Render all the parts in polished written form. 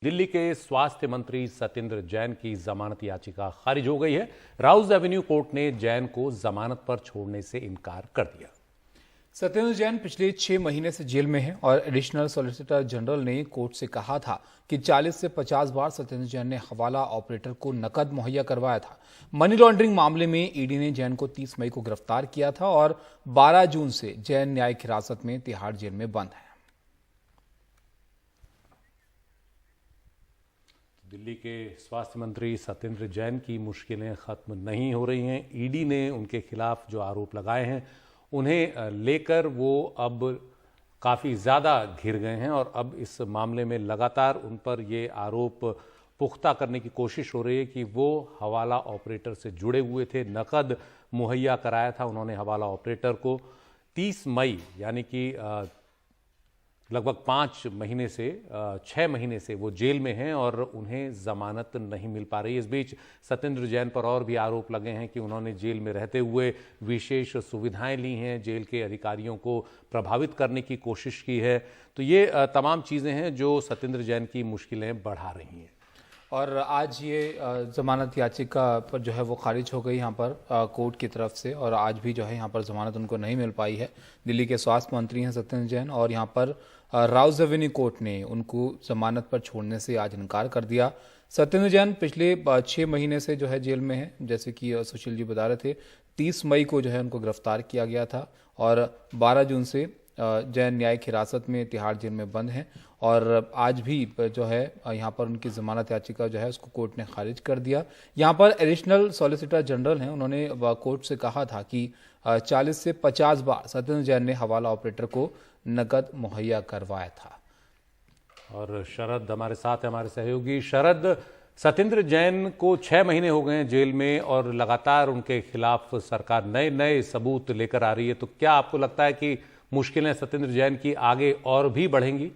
दिल्ली के स्वास्थ्य मंत्री सत्येंद्र जैन की जमानत याचिका खारिज हो गई है। राउज एवेन्यू कोर्ट ने जैन को जमानत पर छोड़ने से इनकार कर दिया। सत्येंद्र जैन पिछले 6 महीने से जेल में हैं और एडिशनल सॉलिसिटर जनरल ने कोर्ट से कहा था कि 40 से 50 बार सत्येंद्र जैन ने हवाला ऑपरेटर को नकद मुहैया करवाया था। मनी लॉन्ड्रिंग मामले में ईडी ने जैन को 30 मई को गिरफ्तार किया था और 12 जून से जैन न्यायिक हिरासत में तिहाड़ जेल में बंद है। दिल्ली के स्वास्थ्य मंत्री सत्येंद्र जैन की मुश्किलें खत्म नहीं हो रही हैं। ईडी ने उनके खिलाफ जो आरोप लगाए हैं उन्हें लेकर वो अब काफ़ी ज़्यादा घिर गए हैं और अब इस मामले में लगातार उन पर ये आरोप पुख्ता करने की कोशिश हो रही है कि वो हवाला ऑपरेटर से जुड़े हुए थे, नकद मुहैया कराया था उन्होंने हवाला ऑपरेटर को। 30 मई यानी कि लगभग 5 महीने से 6 महीने से वो जेल में हैं और उन्हें जमानत नहीं मिल पा रही। इस बीच सत्येंद्र जैन पर और भी आरोप लगे हैं कि उन्होंने जेल में रहते हुए विशेष सुविधाएं ली हैं, जेल के अधिकारियों को प्रभावित करने की कोशिश की है। तो ये तमाम चीज़ें हैं जो सत्येंद्र जैन की मुश्किलें बढ़ा रही हैं। और आज ये जमानत याचिका पर जो है वो खारिज हो गई यहाँ पर कोर्ट की तरफ से, और आज भी जो है यहाँ पर जमानत उनको नहीं मिल पाई है। दिल्ली के स्वास्थ्य मंत्री हैं सत्येंद्र जैन और यहाँ पर राउज एवेन्यू कोर्ट ने उनको जमानत पर छोड़ने से आज इनकार कर दिया। सत्येंद्र जैन पिछले 6 महीने से जो है जेल में है, जैसे कि सुशील जी बता रहे थे। 30 मई को जो है उनको गिरफ्तार किया गया था और 12 जून से जैन न्यायिक हिरासत में तिहाड़ जेल में बंद हैं और आज भी जो है यहाँ पर उनकी जमानत याचिका जो है उसको कोर्ट ने खारिज कर दिया। यहाँ पर एडिशनल सॉलिसिटर जनरल हैं, उन्होंने कोर्ट से कहा था कि 40 से 50 बार सत्येंद्र जैन ने हवाला ऑपरेटर को नकद मुहैया करवाया था। और शरद हमारे साथ है, हमारे सहयोगी। शरद, सत्येंद्र जैन को 6 महीने हो गए हैं जेल में और लगातार उनके खिलाफ सरकार नए नए सबूत लेकर आ रही है, तो क्या आपको लगता है कि मुश्किलें सत्येंद्र जैन की आगे और भी बढ़ेंगी?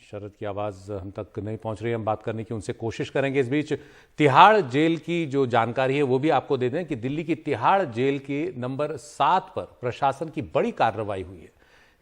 शरद की आवाज हम तक नहीं पहुंच रही है, हम बात करने की उनसे कोशिश करेंगे। इस बीच तिहाड़ जेल की जो जानकारी है वो भी आपको दे दें कि दिल्ली की तिहाड़ जेल के नंबर 7 पर प्रशासन की बड़ी कार्रवाई हुई है।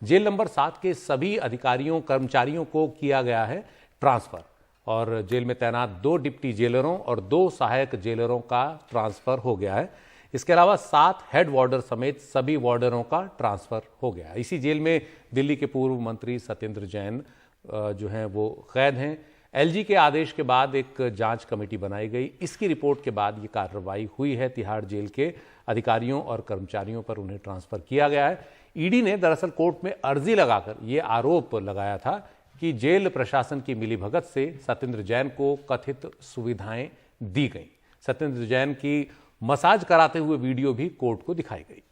जेल नंबर 7 के सभी अधिकारियों कर्मचारियों को किया गया है ट्रांसफर और जेल में तैनात 2 डिप्टी जेलरों और 2 सहायक जेलरों का ट्रांसफर हो गया है। इसके अलावा 7 हेड वार्डर समेत सभी वार्डरों का ट्रांसफर हो गया है। इसी जेल में दिल्ली के पूर्व मंत्री सत्येंद्र जैन जो हैं वो कैद हैं। एलजी के आदेश के बाद एक जांच कमेटी बनाई गई, इसकी रिपोर्ट के बाद ये कार्रवाई हुई है। तिहाड़ जेल के अधिकारियों और कर्मचारियों पर उन्हें ट्रांसफर किया गया है। ईडी ने दरअसल कोर्ट में अर्जी लगाकर ये आरोप लगाया था कि जेल प्रशासन की मिलीभगत से सत्येंद्र जैन को कथित सुविधाएं दी गई। सत्येंद्र जैन की मसाज कराते हुए वीडियो भी कोर्ट को दिखाई गई।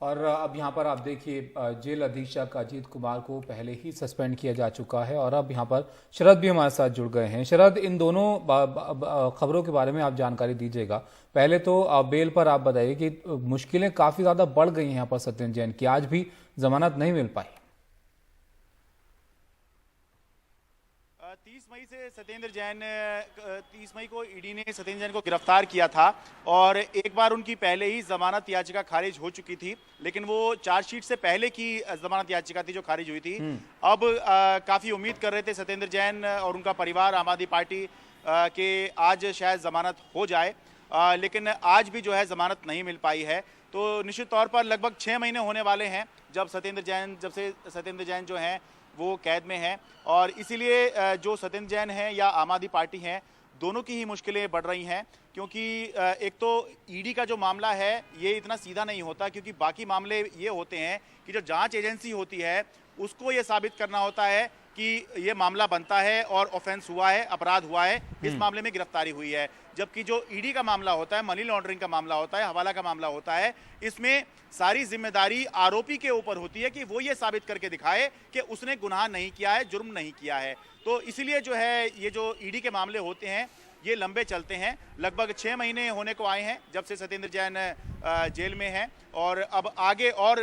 और अब यहाँ पर आप देखिए, जेल अधीक्षक अजीत कुमार को पहले ही सस्पेंड किया जा चुका है और अब यहाँ पर शरद भी हमारे साथ जुड़ गए हैं। शरद, इन दोनों खबरों के बारे में आप जानकारी दीजिएगा। पहले तो बेल पर आप बताइए कि मुश्किलें काफी ज्यादा बढ़ गई हैं यहाँ पर सत्येंद्र जैन की, आज भी जमानत नहीं मिल पाई। 30 मई से सत्येंद्र जैन 30 मई को ईडी ने सत्येंद्र जैन को गिरफ्तार किया था और एक बार उनकी पहले ही जमानत याचिका खारिज हो चुकी थी, लेकिन वो चार्जशीट से पहले की जमानत याचिका थी जो खारिज हुई थी। अब काफी उम्मीद कर रहे थे सत्येंद्र जैन और उनका परिवार आम आदमी पार्टी के आज शायद जमानत हो जाए, लेकिन आज भी जो है जमानत नहीं मिल पाई है। तो निश्चित तौर पर लगभग 6 महीने होने वाले हैं जब से सत्येंद्र जैन जो हैं वो कैद में हैं और इसीलिए जो सत्येंद्र जैन हैं या आम आदमी पार्टी हैं, दोनों की ही मुश्किलें बढ़ रही हैं। क्योंकि एक तो ईडी का जो मामला है ये इतना सीधा नहीं होता, क्योंकि बाकी मामले ये होते हैं कि जो जांच एजेंसी होती है उसको ये साबित करना होता है कि ये मामला बनता है और ऑफेंस हुआ है, अपराध हुआ है, इस मामले में गिरफ्तारी हुई है। जबकि जो ईडी का मामला होता है, मनी लॉन्ड्रिंग का मामला होता है, हवाला का मामला होता है, इसमें सारी जिम्मेदारी आरोपी के ऊपर होती है कि वो ये साबित करके दिखाए कि उसने गुनाह नहीं किया है, जुर्म नहीं किया है। तो इसीलिए जो है ये जो ईडी के मामले होते हैं ये लंबे चलते हैं। लगभग 6 महीने होने को आए हैं जब से सत्येंद्र जैन जेल में हैं और अब आगे और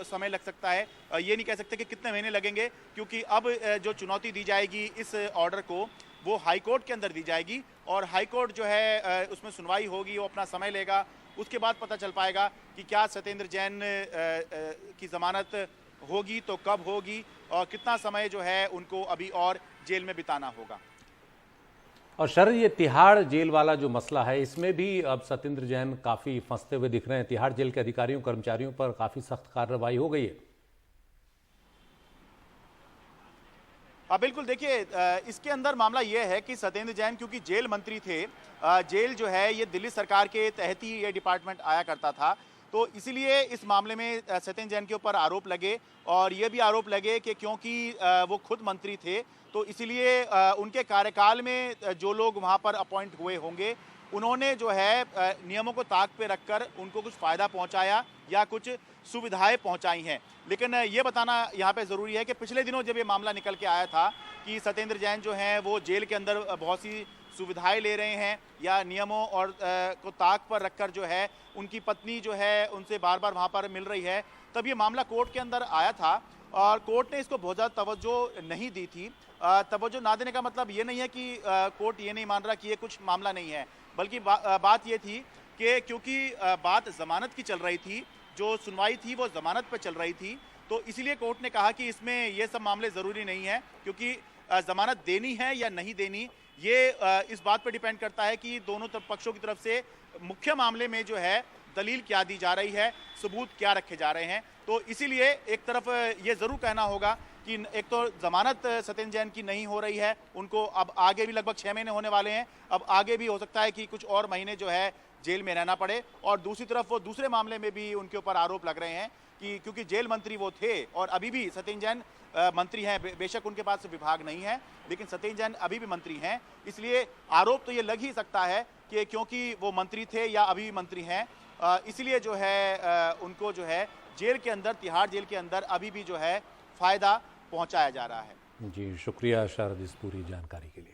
समय लग सकता है। ये नहीं कह सकते कि कितने महीने लगेंगे, क्योंकि अब जो चुनौती दी जाएगी इस ऑर्डर को वो हाई कोर्ट के अंदर दी जाएगी और हाई कोर्ट जो है उसमें सुनवाई होगी, वो अपना समय लेगा उसके बाद पता चल पाएगा कि क्या सत्येंद्र जैन की जमानत होगी तो कब होगी और कितना समय जो है उनको अभी और जेल में बिताना होगा। और शरद, ये तिहाड़ जेल वाला जो मसला है, इसमें भी अब सत्येंद्र जैन काफी फंसते हुए दिख रहे हैं। तिहाड़ जेल के अधिकारियों कर्मचारियों पर काफी सख्त कार्रवाई हो गई है। बिल्कुल, देखिए इसके अंदर मामला यह है कि सत्येंद्र जैन क्योंकि जेल मंत्री थे, जेल जो है ये दिल्ली सरकार के तहत ही ये डिपार्टमेंट आया करता था, तो इसीलिए इस मामले में सत्येंद्र जैन के ऊपर आरोप लगे और ये भी आरोप लगे कि क्योंकि वो खुद मंत्री थे तो इसीलिए उनके कार्यकाल में जो लोग वहाँ पर अपॉइंट हुए होंगे उन्होंने जो है नियमों को ताक पे रखकर उनको कुछ फ़ायदा पहुँचाया या कुछ सुविधाएं पहुंचाई हैं। लेकिन ये बताना यहाँ पे ज़रूरी है कि पिछले दिनों जब ये मामला निकल के आया था कि सत्येंद्र जैन जो हैं वो जेल के अंदर बहुत सी सुविधाएं ले रहे हैं या नियमों और को ताक पर रखकर जो है उनकी पत्नी जो है उनसे बार बार वहाँ पर मिल रही है, तब ये मामला कोर्ट के अंदर आया था और कोर्ट ने इसको बहुत ज़्यादा तवज्जो नहीं दी थी। तवज्जो ना देने का मतलब ये नहीं है कि कोर्ट ये नहीं मान रहा कि ये कुछ मामला नहीं है, बल्कि बात ये थी कि क्योंकि बात जमानत की चल रही थी, जो सुनवाई थी वो जमानत पर चल रही थी, तो इसीलिए कोर्ट ने कहा कि इसमें ये सब मामले ज़रूरी नहीं है क्योंकि जमानत देनी है या नहीं देनी ये इस बात पर डिपेंड करता है कि दोनों पक्षों की तरफ से मुख्य मामले में जो है दलील क्या दी जा रही है, सबूत क्या रखे जा रहे हैं। तो इसीलिए एक तरफ ये ज़रूर कहना होगा कि एक तो जमानत सत्येंद्र जैन की नहीं हो रही है, उनको अब आगे भी लगभग 6 महीने होने वाले हैं, अब आगे भी हो सकता है कि कुछ और महीने जो है जेल में रहना पड़े, और दूसरी तरफ वो दूसरे मामले में भी उनके ऊपर आरोप लग रहे हैं कि क्योंकि जेल मंत्री वो थे और अभी भी सत्येंद्र जैन मंत्री हैं, बेशक उनके पास विभाग नहीं है लेकिन सत्येंद्र जैन अभी भी मंत्री हैं, इसलिए आरोप तो ये लग ही सकता है कि क्योंकि वो मंत्री थे या अभी भी मंत्री हैं, इसलिए जो है उनको जो है जेल के अंदर, तिहाड़ जेल के अंदर अभी भी जो है फायदा पहुंचाया जा रहा है। जी शुक्रिया शरद इस पूरी जानकारी के लिए।